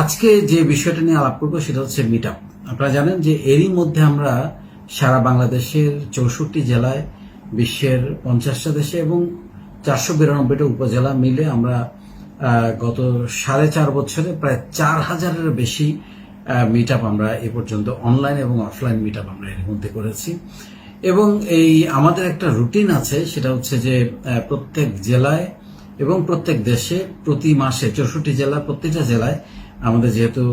আজকে যে বিষয়টা নিয়ে আলাপ করবো সেটা হচ্ছে মিট আপ। আপনারা জানেন যে এরই মধ্যে আমরা সারা বাংলাদেশের 64 জেলায়, বিশ্বের 50টা দেশে এবং 492টা উপজেলা মিলে আমরা গত 4.5 বছরে প্রায় 4000-এর বেশি মিট আপ আমরা এ পর্যন্ত অনলাইন এবং অফলাইন মিট আপ আমরা এর মধ্যে করেছি। এবং এই আমাদের একটা রুটিন আছে, সেটা হচ্ছে যে প্রত্যেক জেলায় এবং প্রত্যেক দেশে প্রতি মাসে 64 জেলা, প্রত্যেকটা জেলায় আমাদের যেহেতু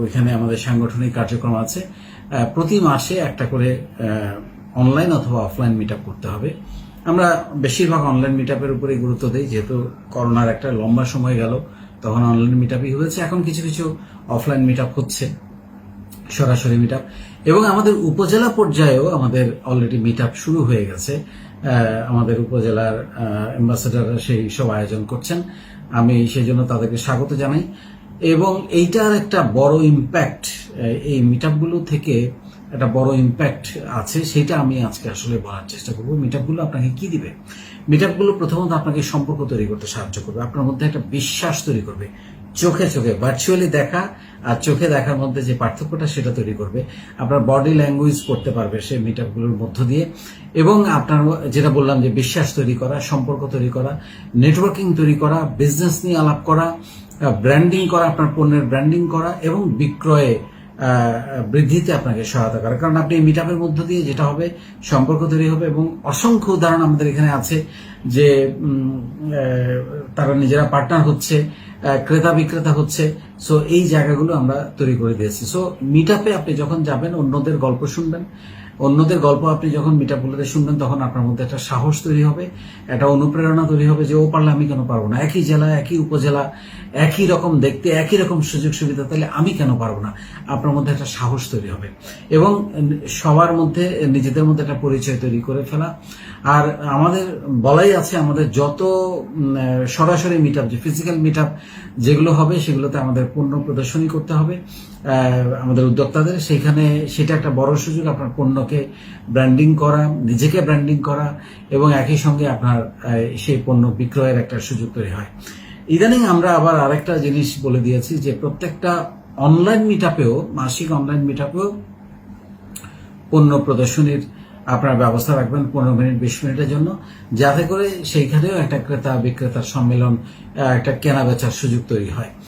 ওইখানে আমাদের সাংগঠনিক কার্যক্রম আছে, প্রতি মাসে একটা করে অনলাইন অথবা অফলাইন মিট আপ করতে হবে। আমরা বেশিরভাগ অনলাইন মিট আপের উপরেই গুরুত্ব দিই, যেহেতু করোনার একটা লম্বা সময় গেল, তখন অনলাইন মিট আপই হয়েছে। এখন কিছু কিছু অফলাইন মিট আপ হচ্ছে, সরাসরি মিট আপ, এবং আমাদের উপজেলা পর্যায়েও আমাদের অলরেডি মিট আপ শুরু হয়ে গেছে। আমাদের উপজেলার অ্যাম্বাসেডাররা সেই সব আয়োজন করছেন, আমি সেই জন্য তাদেরকে স্বাগত জানাই। এবং এইটার একটা বড় ইম্প্যাক্ট, এই মিট আপগুলো থেকে একটা বড় ইম্প্যাক্ট আছে, সেটা আমি আজকে আসলে বলার চেষ্টা করবো। মিট আপগুলো আপনাকে কি দিবে? মিট আপগুলো প্রথমত আপনাকে সম্পর্ক তৈরি করতে সাহায্য করবে, আপনার মধ্যে একটা বিশ্বাস তৈরি করবে, চোখে চোখে ভার্চুয়ালি দেখা আর চোখে দেখার মধ্যে যে পার্থক্যটা সেটা তৈরি করবে। আপনার বডি ল্যাঙ্গুয়েজ করতে পারবে সেই মিট আপগুলোর মধ্য দিয়ে। এবং আপনার যেটা বললাম যে বিশ্বাস তৈরি করা, সম্পর্ক তৈরি করা, নেটওয়ার্কিং তৈরি করা, বিজনেস নিয়ে আলাপ করা, ব্র্যান্ডিং করা, আপনার পণ্যের ব্র্যান্ডিং করা এবং বিক্রয়ে বৃদ্ধিতে আপনাকে সহায়তা করা। কারণ আপনি মিট আপের মধ্য দিয়ে যেটা হবে, সম্পর্ক তৈরি হবে। এবং অসংখ্য উদাহরণ আমাদের এখানে আছে যে তারা নিজেরা পার্টনার হচ্ছে, ক্রেতা বিক্রেতা হচ্ছে। সো এই জায়গাগুলো আমরা তৈরি করে দিয়েছি। সো মিট আপে আপনি যখন যাবেন, অন্যদের গল্প শুনবেন, অন্যদের গল্প আপনি যখন মিট আপগুলোতে শুনবেন, তখন আপনার মধ্যে একটা সাহস তৈরি হবে, একটা অনুপ্রেরণা তৈরি হবে যে ও পারলে আমি কেন পারবো না। একই জেলা, একই উপজেলা, একই রকম দেখতে, একই রকম সুযোগ সুবিধা, তাহলে আমি কেন পারবো না। আপনার মধ্যে একটা সাহস তৈরি হবে এবং সবার মধ্যে নিজেদের মধ্যে একটা পরিচয় তৈরি করে ফেলা। আর আমাদের বলাই আছে, আমাদের যত সরাসরি মিট আপ, যে ফিজিক্যাল মিট আপ যেগুলো হবে, সেগুলোতে আমাদের পণ্য প্রদর্শনী করতে হবে আমাদের উদ্যোক্তাদের। সেখানে সেটা একটা বড় সুযোগ, আপনার পণ্যকে ব্র্যান্ডিং করা, নিজেকে ব্র্যান্ডিং করা, এবং একই সঙ্গে আপনার সেই পণ্য বিক্রয়ের একটা সুযোগ তৈরি হয়। ইদানিং আমরা আবার আরেকটা জিনিস বলে দিয়েছি যে প্রত্যেকটা অনলাইন মিট আপেও, মাসিক অনলাইন মিট আপেও পণ্য প্রদর্শনীর আপনার ব্যবস্থা রাখবেন 15 মিনিট 20 মিনিটের জন্য, যাতে করে সেইখানেও একটা ক্রেতা বিক্রেতার সম্মেলন, একটা কেনা বেচার সুযোগ তৈরি হয়।